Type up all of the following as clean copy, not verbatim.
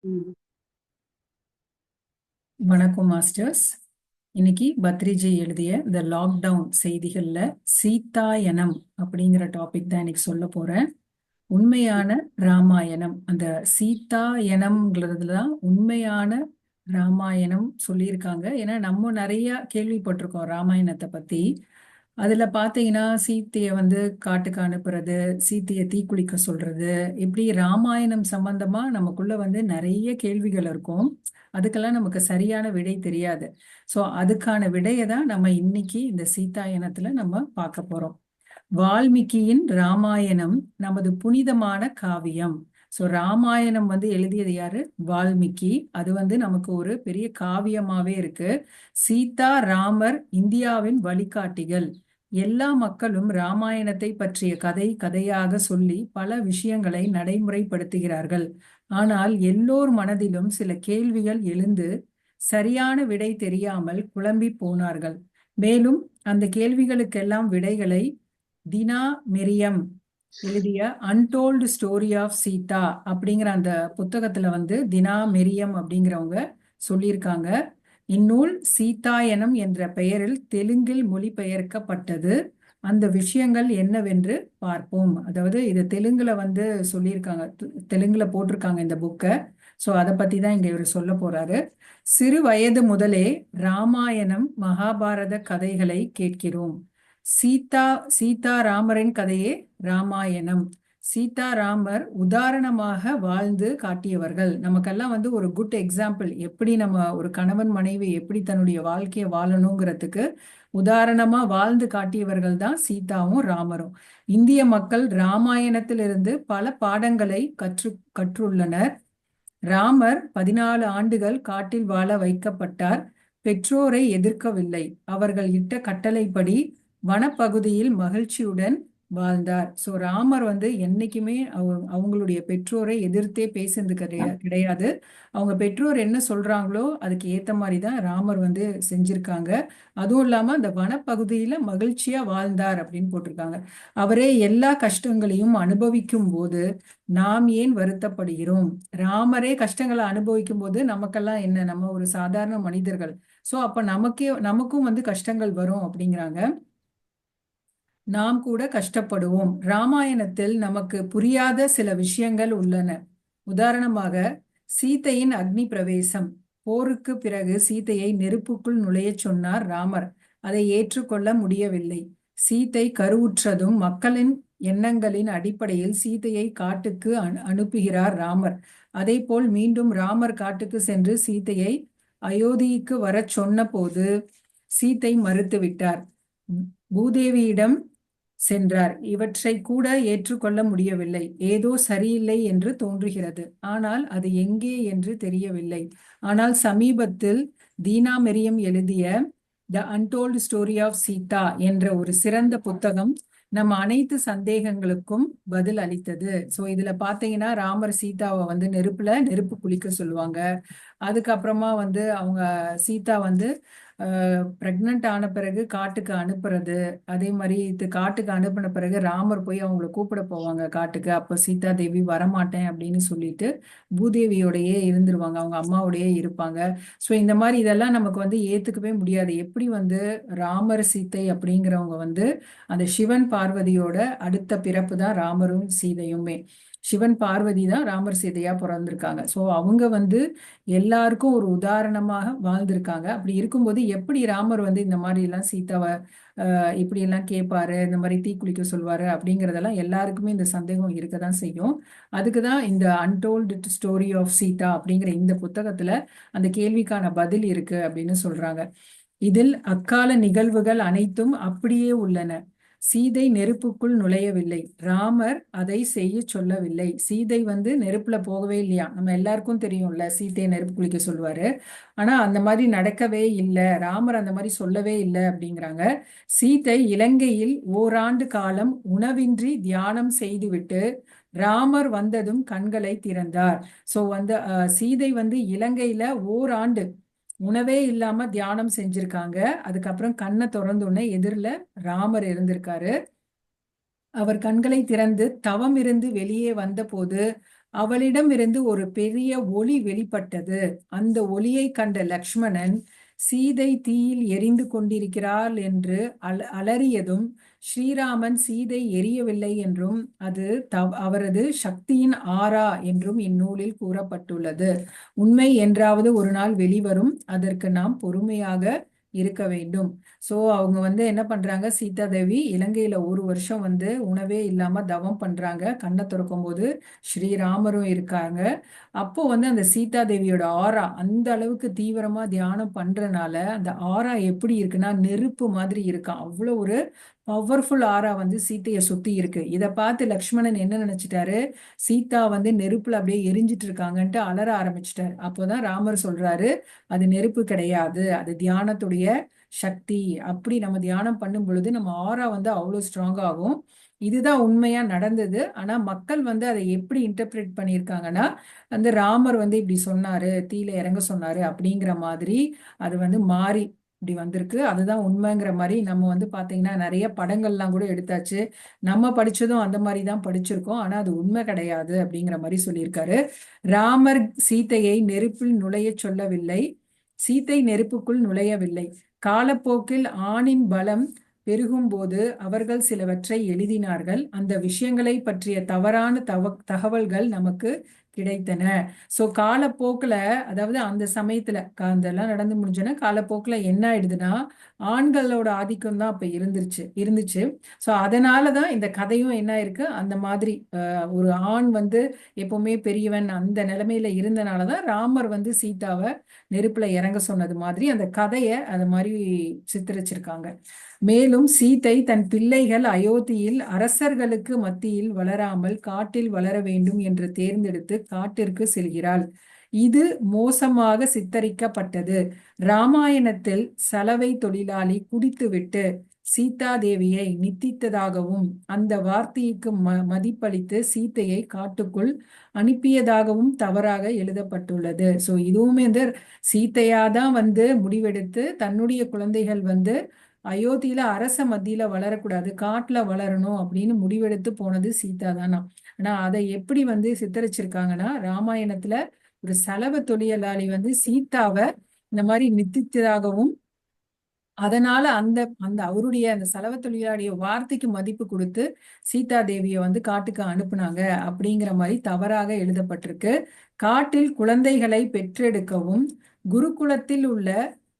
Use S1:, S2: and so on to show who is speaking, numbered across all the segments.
S1: ம்.
S2: வணக்கம் மாஸ்டர்ஸ். இன்னைக்கு பத்ரிஜி எழுதிய இந்த லாக்டவுன் செய்திகள்ல சீதாயனம் அப்படிங்கிற டாபிக் தான் இன்னைக்கு சொல்ல போறேன். உண்மையான ராமாயணம், அந்த சீதாயனம்ங்கிறதுல தான் உண்மையான ராமாயணம் சொல்லியிருக்காங்க. ஏன்னா நம்ம நிறைய கேள்விப்பட்டிருக்கோம் ராமாயணத்தை பத்தி. அதுல பாத்தீங்கன்னா சீத்தைய காட்டுக்கு அனுப்புறது, சீத்தைய தீக்குளிக்க சொல்றது, இப்படி ராமாயணம் சம்பந்தமா நமக்குள்ள நிறைய கேள்விகள் இருக்கும். அதுக்கெல்லாம் நமக்கு சரியான விடை தெரியாது. சோ அதுக்கான விடையை தான் நம்ம இன்னைக்கு இந்த சீதாயனத்துல நம்ம பார்க்க போறோம். வால்மீகியின் ராமாயணம் நமது புனிதமான காவியம். சோ ராமாயணம் எழுதியது யாரு? வால்மீகி. அது நமக்கு ஒரு பெரிய காவியமாவே இருக்கு. சீதா ராமர் இந்தியாவின் வழிகாட்டிகள். எல்லா மக்களும் ராமாயணத்தை பற்றிய கதை கதையாக சொல்லி பல விஷயங்களை நடைமுறைப்படுத்துகிறார்கள். ஆனால் எல்லோர் மனதிலும் சில கேள்விகள் எழுந்து சரியான விடை தெரியாமல் குழம்பி போனார்கள். மேலும் அந்த கேள்விகளுக்கெல்லாம் விடைகளை தினா மெரியம் எழுதிய அன்டோல்டு ஸ்டோரி ஆஃப் சீதா அப்படிங்கிற அந்த புத்தகத்துல தினா மெரியம் அப்படிங்கிறவங்க சொல்லியிருக்காங்க. இந்நூல் சீதாயனம் என்ற பெயரில் தெலுங்கில் மொழிபெயர்க்கப்பட்டது. அந்த விஷயங்கள் என்னவென்று பார்ப்போம். அதாவது இது தெலுங்குல சொல்லியிருக்காங்க, தெலுங்குல போட்டிருக்காங்க இந்த புக்கை. சோ அதை பத்தி தான் இங்க இவர் சொல்ல போறாரு. சிறு வயது முதலே ராமாயணம் மகாபாரத கதைகளை கேட்கிறோம். சீதா சீதா ராமரின் கதையே ராமாயணம். சீதா ராமர் உதாரணமாக வாழ்ந்து காட்டியவர்கள். நமக்கெல்லாம் ஒரு குட் எக்ஸாம்பிள், எப்படி நம்ம ஒரு கணவன் மனைவி எப்படி தன்னுடைய வாழ்க்கையை வாழணுங்கிறதுக்கு உதாரணமா வாழ்ந்து காட்டியவர்கள் தான் சீதாவும் ராமரும். இந்திய மக்கள் ராமாயணத்திலிருந்து பல பாடங்களை கற்றுள்ளனர். ராமர் 14 ஆண்டுகள் காட்டில் வாழ வைக்கப்பட்டார். பெற்றோரை எதிர்க்கவில்லை. அவர்கள் இட்ட கட்டளைப்படி வனப்பகுதியில் மகிழ்ச்சியுடன் வாழ்ந்தார். சோ ராமர் என்னைக்குமே அவங்களுடைய பெற்றோரை எதிர்த்தே பேசுனது கிடையாது. அவங்க பெற்றோர் என்ன சொல்றாங்களோ அதுக்கு ஏத்த மாதிரி தான் ராமர் செஞ்சிருக்காங்க. அதுவும் இல்லாம அந்த வனப்பகுதியில மகிழ்ச்சியா வாழ்ந்தார் அப்படின்னு போட்டிருக்காங்க. அவரே எல்லா கஷ்டங்களையும் அனுபவிக்கும் போது நாம் ஏன் வருத்தப்படுகிறோம்? ராமரே கஷ்டங்களை அனுபவிக்கும் போது நமக்கெல்லாம் என்ன, நம்ம ஒரு சாதாரண மனிதர்கள். சோ அப்ப நமக்கும் கஷ்டங்கள் வரும் அப்படிங்கிறாங்க. நாம் கூட கஷ்டப்படுவோம். ராமாயணத்தில் நமக்கு புரியாத சில விஷயங்கள் உள்ளன. உதாரணமாக சீதையின் அக்னி பிரவேசம். போருக்கு பிறகு சீதையை நெருப்புக்குள் நுழையச் சொன்னார் ராமர். அதை ஏற்றுக்கொள்ள முடியவில்லை. சீதை கருவுற்றதும் மக்களின் எண்ணங்களின் அடிப்படையில் சீதையை காட்டுக்கு அனுப்புகிறார் ராமர். அதேபோல் மீண்டும் ராமர் காட்டுக்கு சென்று சீதையை அயோத்திக்கு வரச் சொன்ன போது சீதை மறுத்துவிட்டார். பூதேவியிடம் சென்றார். இவற்றை கூட ஏற்றுக்கொள்ள முடியவில்லை. ஏதோ சரியில்லை என்று தோன்றுகிறது. ஆனால் அது எங்கே என்று தெரியவில்லை. ஆனால் சமீபத்தில் தீனா மெரியம் எழுதிய the untold story of Sita என்ற ஒரு சிறந்த புத்தகம் நம்ம அனைத்து சந்தேகங்களுக்கும் பதில் அளித்தது. சோ இதுல பாத்தீங்கன்னா ராமர் சீதாவை நெருப்பு குளிக்க சொல்லுவாங்க. அதுக்கப்புறமா அவங்க சீதா பிரெக்னன்ட் ஆன பிறகு காட்டுக்கு அனுப்புறது. அதே மாதிரி இது காட்டுக்கு அனுப்பின பிறகு ராமர் போய் அவங்கள கூப்பிட போவாங்க காட்டுக்கு. அப்ப சீதா தேவி வரமாட்டேன் அப்படின்னு சொல்லிட்டு பூதேவியோடயே இருந்துருவாங்க, அவங்க அம்மாவோடயே இருப்பாங்க. ஸோ இந்த மாதிரி இதெல்லாம் நமக்கு ஏத்துக்கவே முடியாது. எப்படி ராமர் சீதை அப்படிங்கிறவங்க அந்த சிவன் பார்வதியோட அடுத்த பிறப்பு தான் ராமரும் சீதையுமே. சிவன் பார்வதி தான் ராமர் சீதையா பிறந்திருக்காங்க. சோ அவங்க எல்லாருக்கும் ஒரு உதாரணமாக வாழ்ந்திருக்காங்க. அப்படி இருக்கும்போது எப்படி ராமர் இந்த மாதிரி எல்லாம் சீதாவை இப்படி எல்லாம் கேட்பாரு, இந்த மாதிரி தீக்குளிக்க சொல்வாரு அப்படிங்கறதெல்லாம் எல்லாருக்குமே இந்த சந்தேகம் இருக்கதான் செய்யும். அதுக்குதான் இந்த அன்டோல்டு ஸ்டோரி ஆஃப் சீதா அப்படிங்கிற இந்த புத்தகத்துல அந்த கேள்விக்கான பதில் இருக்கு அப்படின்னு சொல்றாங்க. இதில் அக்கால நிகழ்வுகள் அனைத்தும் அப்படியே உள்ளன. சீதை நெருப்புக்குள் நுழையவில்லை. ராமர் அதை செய்ய சொல்லவில்லை. சீதை நெருப்புல போகவே இல்லையா. நம்ம எல்லாருக்கும் தெரியும்ல, சீதையை நெருப்பு குளிக்க சொல்லுவாரு. ஆனா அந்த மாதிரி நடக்கவே இல்லை. ராமர் அந்த மாதிரி சொல்லவே இல்லை அப்படிங்கிறாங்க. சீதை இலங்கையில் ஓராண்டு காலம் உணவின்றி தியானம் செய்துவிட்டு ராமர் வந்ததும் கண்களை திறந்தார். சோ சீதை இலங்கையில ஓராண்டு உணவே இல்லாம தியானம் செஞ்சிருக்காங்க. அதுக்கப்புறம் கண்ணை திறந்த உடனே எதிரில ராமர் இருந்திருக்காரு. அவர் கண்களை திறந்து தவம் இருந்து வெளியே வந்தபோது அவளிடமிருந்து ஒரு பெரிய ஒளி வெளிப்பட்டது. அந்த ஒளியை கண்ட லக்ஷ்மணன் சீதை தீயில் எரிந்து கொண்டிருக்கிறாள் என்று அலறியதும், ஸ்ரீராமன் சீதை எரியவில்லை என்றும் அது அவரது சக்தியின் ஆறா என்றும் இந்நூலில் கூறப்பட்டுள்ளது. உண்மை என்றாவது ஒரு நாள் வெளிவரும், அதற்கு நாம் பொறுமையாக இருக்க வேண்டும். சோ அவங்க என்ன பண்றாங்க, சீதா தேவி இலங்கையில ஒரு வருஷம் உணவே இல்லாம தவம் பண்றாங்க. கண்ணை திறக்கும் போது ஸ்ரீராமரும் இருக்காங்க. அப்போ அந்த சீதா தேவியோட ஆரா அந்த அளவுக்கு தீவிரமா தியானம் பண்றனால அந்த ஆரா எப்படி இருக்குன்னா நெருப்பு மாதிரி இருக்கான். அவ்வளவு ஒரு பவர்ஃபுல் ஆரா சீத்தையை சுத்தி இருக்கு. இதை பார்த்து லக்ஷ்மணன் என்ன நினைச்சிட்டாரு, சீதா நெருப்புல அப்படியே எரிஞ்சிட்டு இருக்காங்கன்ட்டு அலற ஆரம்பிச்சிட்டாரு. அப்போதான் ராமர் சொல்றாரு, அது நெருப்பு கிடையாது, அது தியானத்துடைய சக்தி. அப்படி நம்ம தியானம் பண்ணும் பொழுது நம்ம ஆரா அவ்வளவு ஸ்ட்ராங் ஆகும். இதுதான் உண்மையா நடந்தது. ஆனா மக்கள் அதை எப்படி இன்டர்பிரேட் பண்ணியிருக்காங்கன்னா, ராமர் இப்படி சொன்னாரு, தீயில இறங்க சொன்னாரு அப்படிங்கிற மாதிரி அது மாறி இப்படி வந்திருக்கு. அதுதான் உண்மைங்கிற மாதிரி நம்ம பாத்தீங்கன்னா நிறைய படங்கள்லாம் கூட எடுத்தாச்சு. நம்ம படிச்சதும் அந்த மாதிரி தான் படிச்சிருக்கோம். ஆனா அது உண்மை கிடையாது அப்படிங்கிற மாதிரி சொல்லியிருக்காரு. ராமர் சீதையை நெருப்பில் நுழைய சொல்லவில்லை, சீத்தை நெருப்புக்குள் நுழையவில்லை. காலப்போக்கில் ஆணின் பலம் பெருகும்போது அவர்கள் சிலவற்றை எழுதினார்கள். அந்த விஷயங்களை பற்றிய தவறான தகவல்கள் நமக்கு கிடைத்தன. சோ காலப்போக்குல, அதாவது அந்த சமயத்துல அதெல்லாம் நடந்து முடிஞ்சோன்னா காலப்போக்குல என்ன ஆயிடுதுன்னா, ஆண்களோட ஆதிக்கம் தான் அப்ப இருந்துச்சு. சோ அதனாலதான் இந்த கதையும் என்ன இருக்கு, அந்த மாதிரி ஒரு ஆண் எப்பவுமே பெரியவன் அந்த நிலைமையில இருந்தனாலதான் ராமர் சீதாவை நெருப்புல இறங்க சொன்னது மாதிரி அந்த கதையை அது மாதிரி சித்தரிச்சிருக்காங்க. மேலும் சீதை தன் பிள்ளைகள் அயோத்தியில் அரசர்களுக்கு மத்தியில் வளராமல் காட்டில் வளர வேண்டும் என்று தேர்ந்தெடுத்து காட்டிற்கு செல்கிறாள். இது மோசமாக சித்தரிக்கப்பட்டது. ராமாயணத்தில் சலவை தொழிலாளி குடித்துவிட்டு சீதா தேவியை நித்தித்ததாகவும் அந்த வார்த்தைக்கு மதிப்பளித்து சீத்தையை காட்டுக்குள் அனுப்பியதாகவும் தவறாக எழுதப்பட்டுள்ளது. சோ இதுவுமே சீத்தையாதான் முடிவெடுத்து தன்னுடைய குழந்தைகள் அயோத்தியில அரச மத்தியில வளரக்கூடாது, காட்டுல வளரணும் அப்படின்னு முடிவெடுத்து போனது சீதா தானா. ஆனா அதை எப்படி சித்தரிச்சிருக்காங்கன்னா, ராமாயணத்துல ஒரு சலவை தொழிலாளி சீதாவை இந்த மாதிரி நித்தித்ததாகவும் அதனால அந்த அந்த அவருடைய அந்த சலவை தொழிலாளிய வார்த்தைக்கு மதிப்பு கொடுத்து சீதா தேவியை காட்டுக்கு அனுப்புனாங்க அப்படிங்கிற மாதிரி தவறாக எழுதப்பட்டிருக்கு. காட்டில் குழந்தைகளை பெற்றெடுக்கவும் குருகுலத்தில் உள்ள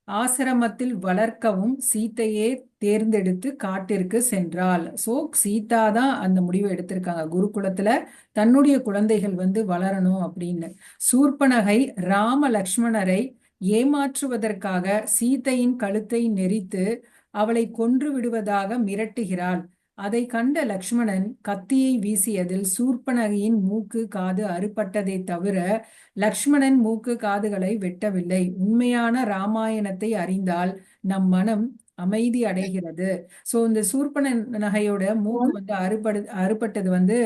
S2: ஆசிரமத்தில் வளர்க்கவும் சீத்தையே தேர்ந்தெடுத்து காட்டிற்கு சென்றாள். சோ சீதா தான் அந்த முடிவை எடுத்திருக்காங்க, குருகுலத்துல தன்னுடைய குழந்தைகள் வளரணும் அப்படின்னு. சூர்பனகை ராம லக்ஷ்மணரை ஏமாற்றுவதற்காக சீதையின் கழுத்தை நெரித்து அவளை கொன்று விடுவதாக மிரட்டுகிறாள். அதை கண்ட லக்ஷ்மணன் கத்தியை வீசியதில் சூர்பனகையின் மூக்கு காது அறுபட்டதை தவிர லக்ஷ்மணன் மூக்கு காதுகளை வெட்டவில்லை. உண்மையான ராமாயணத்தை அறிந்தால் நம் மனம் அமைதி அடைகிறது. சோ இந்த சூர்பனகையோட மூக்கு அறுபட்டது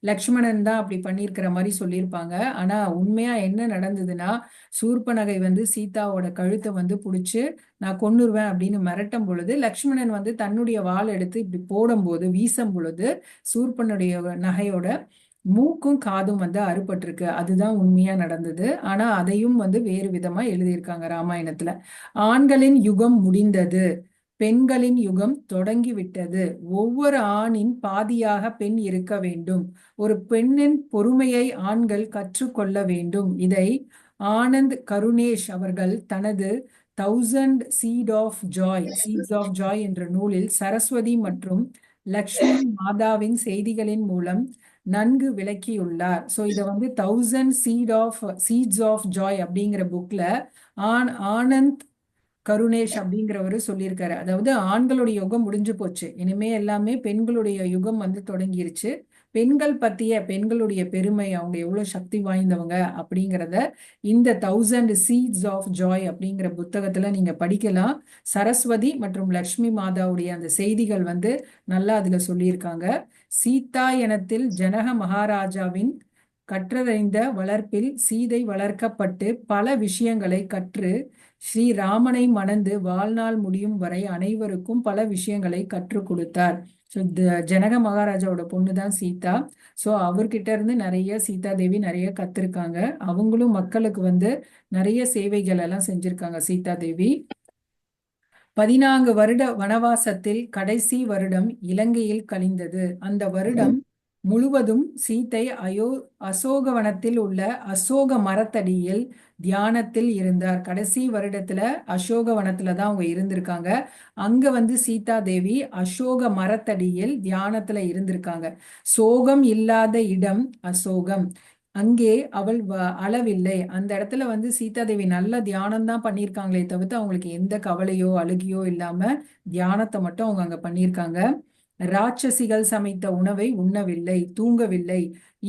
S2: லக்ஷ்மணன் தான் அப்படி பண்ணியிருக்கிற மாதிரி சொல்லியிருப்பாங்க. ஆனா உண்மையா என்ன நடந்ததுன்னா, சூர்பனகை சீதாவோட கழுத்தை புடிச்சு நான் கொன்னுருவேன் அப்படின்னு மிரட்டும் பொழுது லக்ஷ்மணன் தன்னுடைய வாள் எடுத்து இப்படி போடும்போது வீசும் பொழுது சூர்பனுடைய நகையோட மூக்கும் காதும் அறுபட்டிருக்கு. அதுதான் உண்மையா நடந்தது. ஆனா அதையும் வேறு விதமா எழுதியிருக்காங்க ராமாயணத்துல. ஆண்களின் யுகம் முடிந்தது, பெண்களின் யுகம் தொடங்கிவிட்டது. ஒவ்வொரு ஆணின் பாதியாக பெண் இருக்க வேண்டும். ஒரு பெண்ணின் பொறுமையை ஆண்கள் கற்றுக்கொள்ள வேண்டும். இதை ஆனந்த் கருணேஷ் அவர்கள் தனது 1000 சீட்ஸ் ஆஃப் ஜாய் என்ற நூலில் சரஸ்வதி மற்றும் லக்ஷ்மி மாதாவின் செய்திகளின் மூலம் நன்கு விளக்கியுள்ளார். சோ இத 1000 சீட்ஸ் ஆஃப் ஜாய் அப்படிங்கிற புக்ல ஆனந்த் கருணேஷ் அப்படிங்கிறவரு சொல்லியிருக்காரு. அதாவது ஆண்களுடைய யுகம் முடிஞ்சு போச்சு, இனிமே எல்லாமே பெண்களுடைய யுகம் தொடங்கிருச்சு. பெண்கள் பத்திய பெண்களுடைய பெருமை, அவங்க எவ்வளவு சக்தி வாய்ந்தவங்க அப்படிங்கிறத இந்த 1000 சீட்ஸ் ஆஃப் ஜாய் அப்படிங்கிற புத்தகத்துல நீங்க படிக்கலாம். சரஸ்வதி மற்றும் லக்ஷ்மி மாதாவுடைய அந்த செய்திகள் நல்லா அதுல சொல்லியிருக்காங்க. சீதாயனத்தில் ஜனக மகாராஜாவின் கற்றறிந்த வளர்ப்பில் சீதை வளர்க்கப்பட்டு பல விஷயங்களை கற்று ஸ்ரீராமனை மணந்து வாழ்நாள் முடியும் வரை அனைவருக்கும் பல விஷயங்களை கற்றுக் கொடுத்தார். ஸோ ஜனக மகாராஜாவோட பொண்ணு தான் சீதா. ஸோ அவர்கிட்ட இருந்து நிறைய சீதா தேவி நிறைய கத்திருக்காங்க. அவங்களும் மக்களுக்கு வந்து நிறைய சேவைகள் எல்லாம் செஞ்சிருக்காங்க சீதா தேவி. 14 வருட வனவாசத்தில் கடைசி வருடம் இலங்கையில் கழிந்தது. அந்த வருடம் முழுவதும் சீதை அசோகவனத்தில் உள்ள அசோக மரத்தடியில் தியானத்தில் இருந்தார். கடைசி வருடத்துல அசோகவனத்துல தான் அவங்க இருந்திருக்காங்க. அங்க வந்து சீதா தேவி அசோக மரத்தடியில் தியானத்துல இருந்திருக்காங்க. சோகம் இல்லாத இடம் அசோகம். அங்கே அவள் அளவில்லை. அந்த இடத்துல வந்து சீதாதேவி நல்ல தியானம் தான் பண்ணியிருக்காங்களே தவிர்த்து அவங்களுக்கு எந்த கவலையோ அழுகியோ இல்லாம தியானத்தை மட்டும் அவங்க அங்க பண்ணியிருக்காங்க. ராட்சசிகள் சமைத்த உணவை உண்ணவில்லை, தூங்கவில்லை.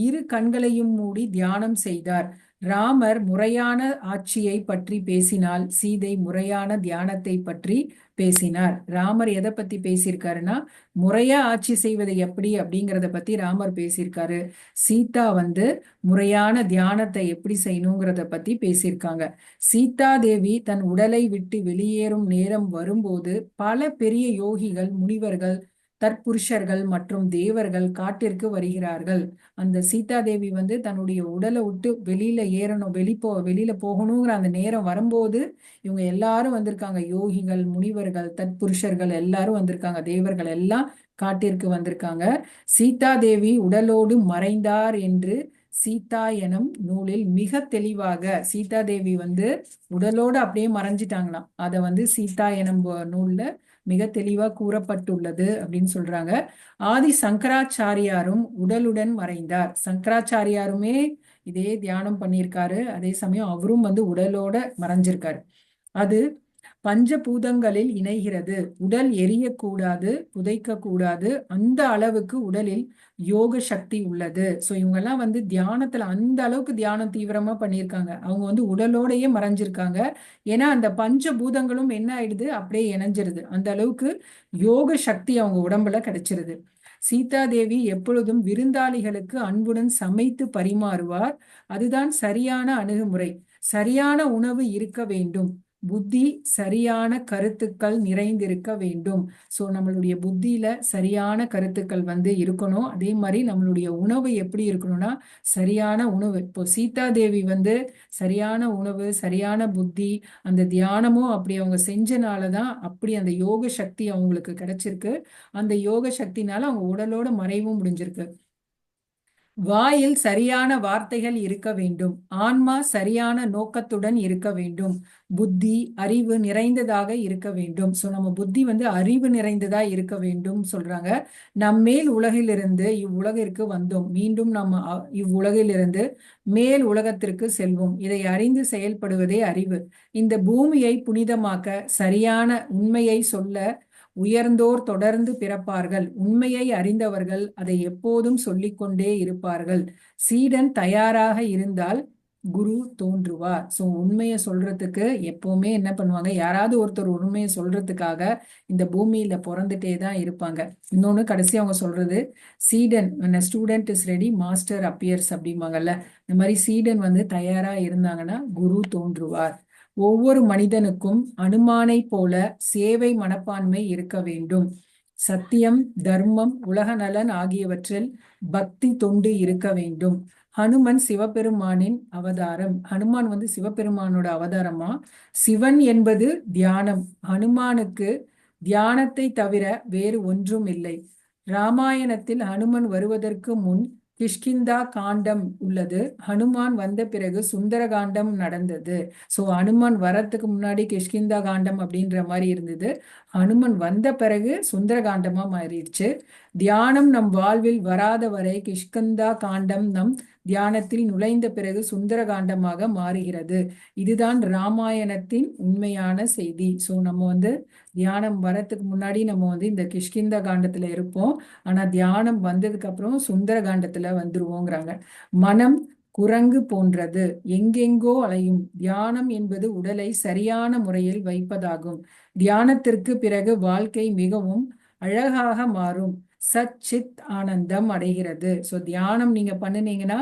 S2: இரு கண்களையும் மூடி தியானம் செய்தார். ராமர் முறையான ஆட்சியை பற்றி பேசினால் சீதை முறையான தியானத்தை பற்றி பேசினார். ராமர் எதை பத்தி பேசியிருக்காருன்னா முறையா ஆட்சி செய்வது எப்படி அப்படிங்கிறத பத்தி ராமர் பேசியிருக்காரு. சீதா வந்து முறையான தியானத்தை எப்படி செய்யணுங்கிறத பத்தி பேசியிருக்காங்க. சீதா தேவி தன் உடலை விட்டு வெளியேறும் நேரம் வரும்போது பல பெரிய யோகிகள், முனிவர்கள், தற்புருஷர்கள் மற்றும் தேவர்கள் காட்டிற்கு வருகிறார்கள். அந்த சீதா தேவி வந்து தன்னுடைய உடலை விட்டு வெளியில ஏறணும், வெளியில போகணுங்கிற அந்த நேரம் வரும்போது இவங்க எல்லாரும் வந்திருக்காங்க. யோகிகள், முனிவர்கள், தற்புருஷர்கள் எல்லாரும் வந்திருக்காங்க. தேவர்கள் எல்லாம் காட்டிற்கு வந்திருக்காங்க. சீதா தேவி உடலோடு மறைந்தார் என்று சீதா எனும் நூலில் மிக தெளிவாக சீதா தேவி வந்து உடலோடு அப்படியே மறைஞ்சிட்டாங்களாம். அதை வந்து சீதா எனும் நூல்ல மிக தெளிவா கூறப்பட்டுள்ளது அப்படின்னு சொல்றாங்க. ஆதி சங்கராச்சாரியாரும் உடலுடன் மறைந்தார். சங்கராச்சாரியாருமே இதே தியானம் பண்ணியிருக்காரு. அதே சமயம் அவரும் வந்து உடலோட மறைஞ்சிருக்காரு. அது பஞ்சபூதங்களில் இணைகிறது. உடல் எரியக்கூடாது, புதைக்க கூடாது. அந்த அளவுக்கு உடலில் யோக சக்தி உள்ளது. ஸோ இவங்கெல்லாம் வந்து தியானத்துல அந்த அளவுக்கு தியானம் தீவிரமா பண்ணியிருக்காங்க. அவங்க வந்து உடலோடையே மறைஞ்சிருக்காங்க. ஏன்னா அந்த பஞ்சபூதங்களும் என்ன ஆயிடுது, அப்படியே இணைஞ்சிருது. அந்த அளவுக்கு யோக சக்தி அவங்க உடம்புல கிடைச்சிருது. சீதா தேவி எப்பொழுதும் விருந்தாளிகளுக்கு அன்புடன் சமைத்து பரிமாறுவார். அதுதான் சரியான அணுகுமுறை. சரியான உணவு இருக்க வேண்டும். புத்தி சரியான கருத்துக்கள் நிறைந்திருக்க வேண்டும். ஸோ நம்மளுடைய புத்தியில சரியான கருத்துக்கள் வந்து இருக்கணும். அதே மாதிரி நம்மளுடைய உணவு எப்படி இருக்கணும்னா சரியான உணவு. இப்போ சீதா தேவி வந்து சரியான உணவு, சரியான புத்தி, அந்த தியானமும் அப்படி அவங்க செஞ்சனாலதான் அப்படி அந்த யோக சக்தி அவங்களுக்கு கிடைச்சிருக்கு. அந்த யோக சக்தினால அவங்க உடலோட மறைவும் முடிஞ்சிருக்கு. வாயில் சரியான வார்த்தைகள் இருக்க வேண்டும். ஆன்மா சரியான நோக்கத்துடன் இருக்க வேண்டும். புத்தி அறிவு நிறைந்ததாக இருக்க வேண்டும். சோ நம்ம புத்தி வந்து அறிவு நிறைந்ததா இருக்க வேண்டும் சொல்றாங்க. நம்மேல் உலகிலிருந்து இவ்வுலகிற்கு வந்தோம். மீண்டும் நம்ம இவ்வுலகிலிருந்து மேல் உலகத்திற்கு செல்வோம். இதை அறிந்து செயல்படுவதே அறிவு. இந்த பூமியை புனிதமாக்க சரியான உண்மையை சொல்ல உயர்ந்தோர் தொடர்ந்து பிறப்பார்கள். உண்மையை அறிந்தவர்கள் அதை எப்போதும் சொல்லிக்கொண்டே இருப்பார்கள். சீடன் தயாராக இருந்தால் குரு தோன்றுவார். சோ உண்மையை சொல்றதுக்கு எப்பவுமே என்ன பண்ணுவாங்க, யாராவது ஒருத்தர் உண்மையை சொல்றதுக்காக இந்த பூமியில பிறந்துட்டே தான் இருப்பாங்க. இன்னொன்னு கடைசி அவங்க சொல்றது, சீடன் student is ready master appears அப்படிம்பாங்கல்ல. இந்த மாதிரி சீடன் வந்து தயாரா இருந்தாங்கன்னா குரு தோன்றுவார். ஒவ்வொரு மனிதனுக்கும் அனுமானை போல சேவை மனப்பான்மை இருக்க வேண்டும். சத்தியம், தர்மம், உலக நலன் ஆகியவற்றில் பக்தி தொண்டு இருக்க வேண்டும். ஹனுமன் சிவபெருமானின் அவதாரம். ஹனுமான் வந்து சிவபெருமானோட அவதாரமா. சிவன் என்பது தியானம். ஹனுமானுக்கு தியானத்தை தவிர வேறு ஒன்றும் இல்லை. ராமாயணத்தில் ஹனுமன் வருவதற்கு முன் கிஷ்கிந்தா காண்டம் உள்ளது. ஹனுமான் வந்த பிறகு சுந்தர காண்டம் நடந்தது. சோ ஹனுமான் வரத்துக்கு முன்னாடி கிஷ்கிந்தா காண்டம் அப்படின்ற மாதிரி இருந்தது. ஹனுமன் வந்த பிறகு சுந்தர காண்டமா மாறிடுச்சு. தியானம் நம் வாழ்வில் வராத வரை கிஷ்கிந்தா காண்டம் நம் தியானத்தில் நுழைந்த பிறகு சுந்தர காண்டமாக மாறுகிறது. இதுதான் ராமாயணத்தின் உண்மையான செய்தி. சோ நம்ம வந்து தியானம் வரத்துக்கு முன்னாடி நம்ம வந்து இந்த கிஷ்கிந்த காண்டத்துல இருப்போம். ஆனா தியானம் வந்ததுக்கு அப்புறம் சுந்தர காண்டத்துல வந்துருவோங்கிறாங்க. மனம் குரங்கு போன்றது, எங்கெங்கோ அலையும். தியானம் என்பது உடலை சரியான முறையில் வைப்பதாகும். தியானத்திற்கு பிறகு வாழ்க்கை மிகவும் அழகாக மாறும். சச்சித் ஆனந்தம் அடைகிறது. சோ தியானம் நீங்க பண்ணினீங்கன்னா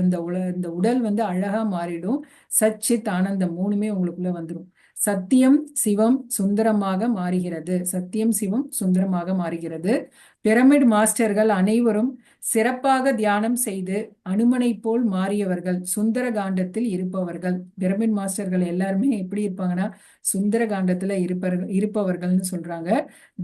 S2: இந்த உடல் வந்து அழகா மாறிடும். சச்சித் ஆனந்தம் மூணுமே உங்களுக்குள்ள வந்துடும். சத்தியம் சிவம் சுந்தரமாக மாறுகிறது. சத்தியம் சிவம் சுந்தரமாக மாறுகிறது. பிரமிட் மாஸ்டர்கள் அனைவரும் சிறப்பாக தியானம் செய்து அனுமனை போல் மாறியவர்கள், சுந்தர காண்டத்தில் இருப்பவர்கள். பிரமிட் மாஸ்டர்கள் எல்லாருமே எப்படி இருப்பாங்கன்னா சுந்தர காண்டத்துல இருப்பவர்கள்னு சொல்றாங்க.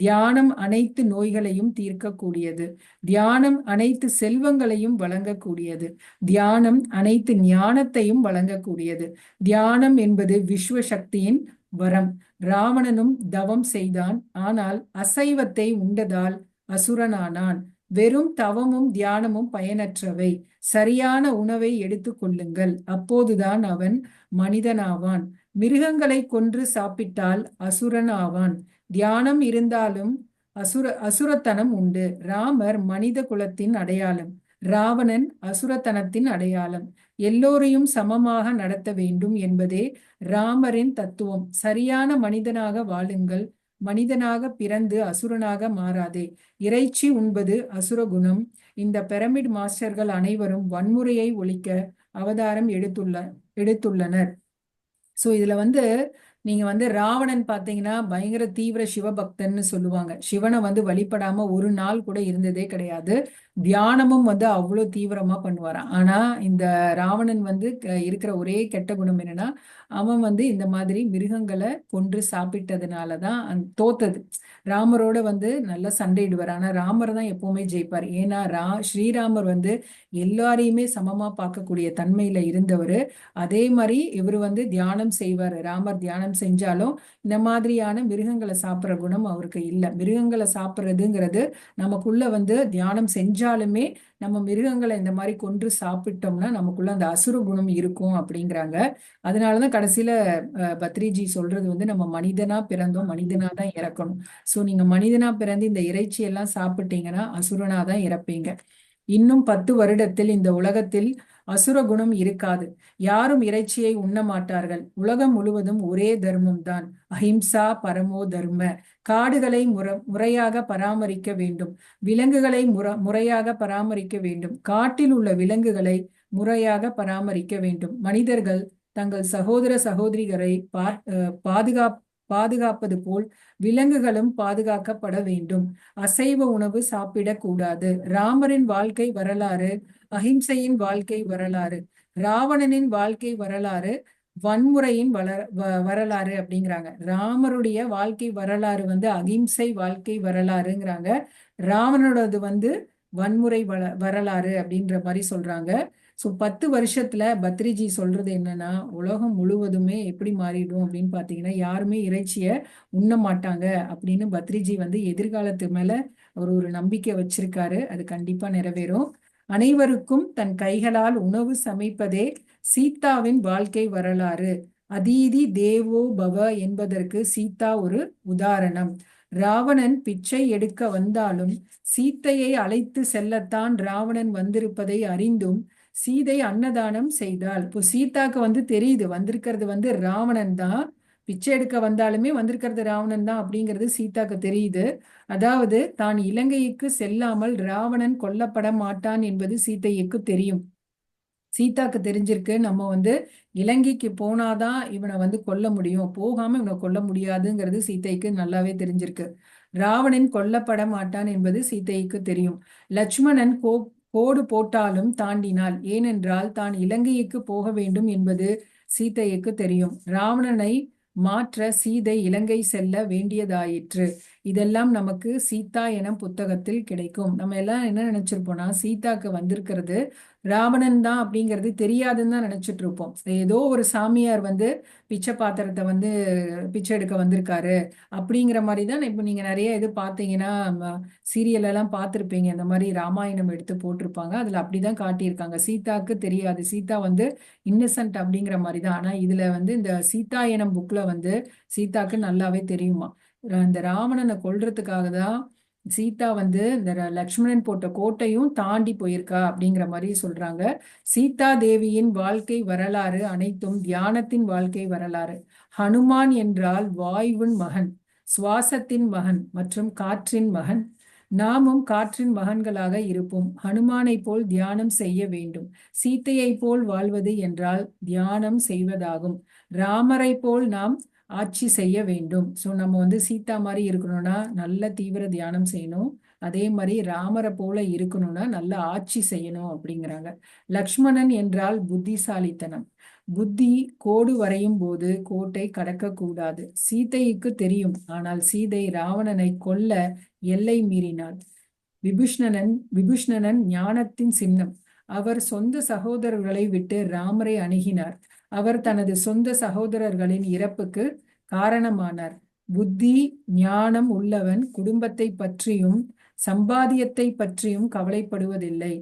S2: தியானம் அனைத்து நோய்களையும் தீர்க்கக்கூடியது, தியானம் அனைத்து செல்வங்களையும் வழங்கக்கூடியது, தியானம் அனைத்து ஞானத்தையும் வழங்கக்கூடியது. தியானம் என்பது விஸ்வ சக்தியின் வரம். ராவணனும் தவம் செய்தான், ஆனால் அசைவத்தை உண்டதால் அசுரனானான். வெறும் தவமும் தியானமும் பயனற்றவை. சரியான உணவை எடுத்துக் கொள்ளுங்கள், அப்போதுதான் அவன் மனிதனாவான். மிருகங்களை கொன்று சாப்பிட்டால் அசுரன் ஆவான். தியானம் இருந்தாலும் அசுரத்தனம் உண்டு. ராமர் மனித குலத்தின் அடையாளம், ராவணன் அசுரத்தனத்தின் அடையாளம். எல்லோரையும் சமமாக நடத்த வேண்டும் என்பதே ராமரின் தத்துவம். சரியான மனிதனாக வாழுங்கள், மனிதனாக பிறந்து அசுரனாக மாறாதே. இறைச்சி உண்பது அசுர குணம். இந்த பிரமிட் மாஸ்டர்கள் அனைவரும் வன்முறையை ஒழிக்க அவதாரம் எடுத்துள்ளனர். சோ இதுல நீங்க ராவணன் பாத்தீங்கன்னா பயங்கர தீவிர சிவபக்தன்னு சொல்லுவாங்க. சிவனை வழிபடாம ஒரு நாள் கூட இருந்ததே கிடையாது. தியானமும் அவ்வளவு தீவிரமா பண்ணுவாராம். ஆனா இந்த ராவணன் இருக்கிற ஒரே கெட்ட குணம் என்னன்னா, அவன் இந்த மாதிரி மிருகங்களை கொன்று சாப்பிட்டதுனாலதான் தோத்தது. ராமரோட நல்லா சண்டையிடுவார், ஆனா ராமர் தான் எப்பவுமே ஜெயிப்பார். ஏன்னா ஸ்ரீராமர் எல்லாரையுமே சமமா பார்க்கக்கூடிய தன்மையில இருந்தவர். அதே மாதிரி இவர் தியானம் செய்வார். ராமர் தியானம் செஞ்சாலும் இந்த மாதிரியான மிருகங்களை சாப்பிட்ற குணம் அவருக்கு இல்லை. மிருகங்களை சாப்பிட்றதுங்கிறது நமக்குள்ள தியானம் செஞ்சாலுமே நம்ம மிருகங்களை இந்த மாதிரி கொன்று சாப்பிட்டோம்னா நமக்குள்ள அந்த அசுர குணம் இருக்கும் அப்படிங்கிறாங்க. அதனாலதான் கடைசியில பத்ரிஜி சொல்றது நம்ம மனிதனா பிறந்தோம், மனிதனா தான் இறக்கணும். சோ நீங்க மனிதனா பிறந்து இந்த இறைச்சி எல்லாம் சாப்பிட்டீங்கன்னா அசுரனா தான் இறப்பீங்க. இன்னும் 10 வருடத்தில் இந்த உலகத்தில் அசுர குணம் இருக்காது. யாரும் இறைச்சியை உண்ண மாட்டார்கள். உலகம் முழுவதும் ஒரே தர்மம் தான், அஹிம்சா பரமோ தர்ம. காடுகளை முறையாக பராமரிக்க வேண்டும், விலங்குகளை முறையாக பராமரிக்க வேண்டும், காட்டில் உள்ள விலங்குகளை முறையாக பராமரிக்க வேண்டும். மனிதர்கள் தங்கள் சகோதர சகோதரிகளை பாதுகாப்பது போல் விலங்குகளும் பாதுகாக்கப்பட வேண்டும். அசைவ உணவு சாப்பிடக்கூடாது. ராமரின் வாழ்க்கை வரலாறு அஹிம்சையின் வாழ்க்கை வரலாறு, ராவணனின் வாழ்க்கை வரலாறு வன்முறையின் வரலாறு அப்படிங்கிறாங்க. ராமருடைய வாழ்க்கை வரலாறு அகிம்சை வாழ்க்கை வரலாறுங்கிறாங்க. ராவணனோடது வன்முறை வரலாறு அப்படின்ற மாதிரி சொல்றாங்க. ஸோ 10 வருஷத்துல பத்ரிஜி சொல்றது என்னன்னா, உலகம் முழுவதுமே எப்படி மாறிடும் அப்படின்னு பாத்தீங்கன்னா, யாருமே இறைச்சிய உண்ண மாட்டாங்க அப்படின்னு பத்ரிஜி எதிர்காலத்து மேல ஒரு நம்பிக்கை வச்சிருக்காரு. அது கண்டிப்பா நிறைவேறும். அனைவருக்கும் தன் கைகளால் உணவு சமைப்பதே சீதாவின் வாழ்க்கை வரலாறு. அதீதி தேவோ பவ என்பதற்கு சீதா ஒரு உதாரணம். ராவணன் பிச்சை எடுக்க வந்தாலும் சீத்தையை அழைத்து செல்லத்தான் ராவணன் வந்திருப்பதை அறிந்தும் சீதை அன்னதானம் செய்தாள். இப்போ சீதாக்கு தெரியுது வந்திருக்கிறது ராவணன் தான், பிச்சை எடுக்க வந்தாலுமே வந்திருக்கிறது ராவணன் தான் அப்படிங்கிறது சீதாக்கு தெரியுது. அதாவது தான் இலங்கைக்கு செல்லாமல் ராவணன் கொல்லப்பட மாட்டான் என்பது சீதைக்கு தெரியும். சீதாக்கு தெரிஞ்சிருக்கு நம்ம இலங்கைக்கு போனாதான் இவனை கொல்ல முடியும், போகாம இவனை கொல்ல முடியாதுங்கிறது சீதைக்கு நல்லாவே தெரிஞ்சிருக்கு. ராவணன் கொல்லப்பட மாட்டான் என்பது சீதைக்கு தெரியும். லட்சுமணன் கோடு போட்டாலும் தாண்டினாள், ஏனென்றால் தான் இலங்கைக்கு போக வேண்டும் என்பது சீதைக்கு தெரியும். ராவணனை மாற்ற சீதை இலங்கை செல்ல வேண்டியதாயிற்று. இதெல்லாம் நமக்கு சீதா எனும் புத்தகத்தில் கிடைக்கும். நம்ம எல்லாம் என்ன நினைச்சிருப்போம்னா, சீதாக்கு வந்திருக்கிறது ராவணன் தான் அப்படிங்கிறது தெரியாதுன்னு தான் நினைச்சிட்டு இருப்போம். ஏதோ ஒரு சாமியார் பிச்சை பாத்திரத்தை பிச்சை எடுக்க வந்திருக்காரு அப்படிங்கிற மாதிரி தான். இப்போ நீங்க நிறைய இது பார்த்தீங்கன்னா சீரியல் எல்லாம் பார்த்துருப்பீங்க, இந்த மாதிரி ராமாயணம் எடுத்து போட்டிருப்பாங்க, அதுல அப்படிதான் காட்டியிருக்காங்க. சீதாக்கு தெரியாது, சீதா இன்னசென்ட் அப்படிங்கிற மாதிரி தான். ஆனா இதுல இந்த சீதா எனும் புக்ல சீதாக்கு நல்லாவே தெரியுமா, இந்த ராவணனை கொல்றதுக்காக தான் சீதா இந்த லக்ஷ்மணன் போட்ட கோட்டையும் தாண்டி போயிருக்கா அப்படிங்கிற மாதிரி சொல்றாங்க. சீதா தேவியின் வாழ்க்கை வரலாறு அனைத்தும் தியானத்தின் வாழ்க்கை வரலாறு. ஹனுமான் என்றால் வாயுவின் மகன், சுவாசத்தின் மகன் மற்றும் காற்றின் மகன். நாமும் காற்றின் மகன்களாக இருப்போம். ஹனுமானை போல் தியானம் செய்ய வேண்டும். சீத்தையை போல் வாழ்வது என்றால் தியானம் செய்வதாகும். ராமரை போல் நாம் ஆட்சி செய்ய வேண்டும். ஸோ நம்ம சீதா மாதிரி இருக்கணும்னா நல்ல தீவிர தியானம் செய்யணும். அதே மாதிரி ராமரை போல இருக்கணும்னா நல்ல ஆட்சி செய்யணும் அப்படிங்கிறாங்க. லக்ஷ்மணன் என்றால் புத்திசாலித்தனம். புத்தி கோடு வரையும் போது கோட்டை கடக்க கூடாது. சீதைக்கு தெரியும், ஆனால் சீதை ராவணனை கொல்ல எல்லை மீறினாள். விபீஷ்ணனன் ஞானத்தின் சின்னம். அவர் சொந்த சகோதரர்களை விட்டு ராமரை அணுகினார். அவர் தனது சொந்த சகோதரர்களின் இறப்புக்கு காரணமானார். புத்தி ஞானம் உள்ளவன் குடும்பத்தை பற்றியும் சம்பாத்தியத்தை பற்றியும் கவலைப்படுவதில்லை.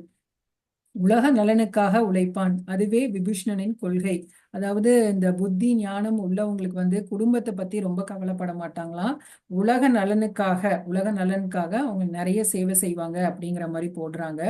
S2: உலக நலனுக்காக உழைப்பான். அதுவே விபீஷ்ணனின் கொள்கை. அதாவது இந்த புத்தி ஞானம் உள்ளவங்களுக்கு குடும்பத்தை பத்தி ரொம்ப கவலைப்பட மாட்டாங்களாம். உலக நலனுக்காக அவங்க நிறைய சேவை செய்வாங்க அப்படிங்கிற மாதிரி போடுறாங்க.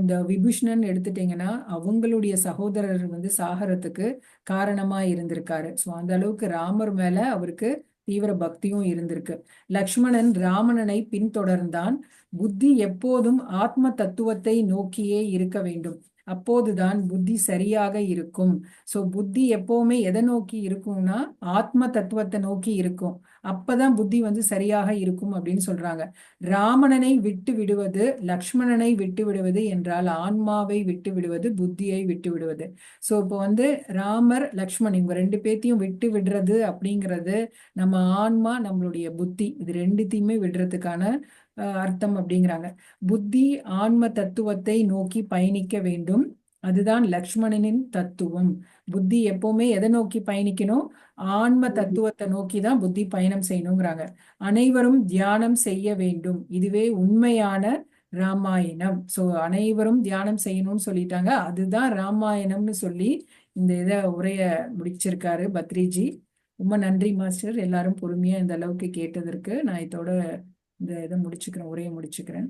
S2: இந்த விபீஷ்ணன் எடுத்துட்டீங்கன்னா அவங்களுடைய சகோதரர் சாகரத்துக்கு காரணமா இருந்திருக்காரு. ஸோ அந்த அளவுக்கு ராமர் மேல அவருக்கு தீவிர பக்தியும் இருந்திருக்கு. லக்ஷ்மணன் ராமணனை பின்தொடர்ந்தான். புத்தி எப்போதும் ஆத்ம தத்துவத்தை நோக்கியே இருக்க வேண்டும். அப்போதுதான் புத்தி சரியாக இருக்கும். சோ புத்தி எப்பவுமே எதை நோக்கி இருக்கும்னா ஆத்ம தத்துவத்தை நோக்கி இருக்கும். அப்பதான் புத்தி சரியாக இருக்கும் அப்படின்னு சொல்றாங்க. ராமணனை விட்டு விடுவது, லக்ஷ்மணனை விட்டு விடுவது என்றால் ஆன்மாவை விட்டு விடுவது, புத்தியை விட்டு விடுவது. சோ இப்போ ராமர் லக்ஷ்மண் இவங்க ரெண்டு பேத்தையும் விட்டு விடுறது அப்படிங்கிறது நம்ம ஆன்மா நம்மளுடைய புத்தி இது ரெண்டுத்தையுமே விடுறதுக்கான அர்த்தம் அப்படிங்கிறாங்க. புத்தி ஆன்ம தத்துவத்தை நோக்கி பயணிக்க வேண்டும். அதுதான் லக்ஷ்மணனின் தத்துவம். புத்தி எப்பவுமே எதை நோக்கி பயணிக்கணும்? ஆன்ம தத்துவத்தை நோக்கி தான் புத்தி பயணம் செய்யணுங்கிறாங்க. அனைவரும் தியானம் செய்ய வேண்டும். இதுவே உண்மையான ராமாயணம். சோ அனைவரும் தியானம் செய்யணும்னு சொல்லிட்டாங்க. அதுதான் ராமாயணம்னு சொல்லி இந்த உரைய முடிச்சிருக்காரு பத்ரிஜி. ரொம்ப நன்றி மாஸ்டர். எல்லாரும் பொறுமையா இந்த அளவுக்கு கேட்டதற்கு. நான் இதோட இந்த இதை முடிச்சுக்கிறேன், உரையை முடிச்சுக்கிறேன்.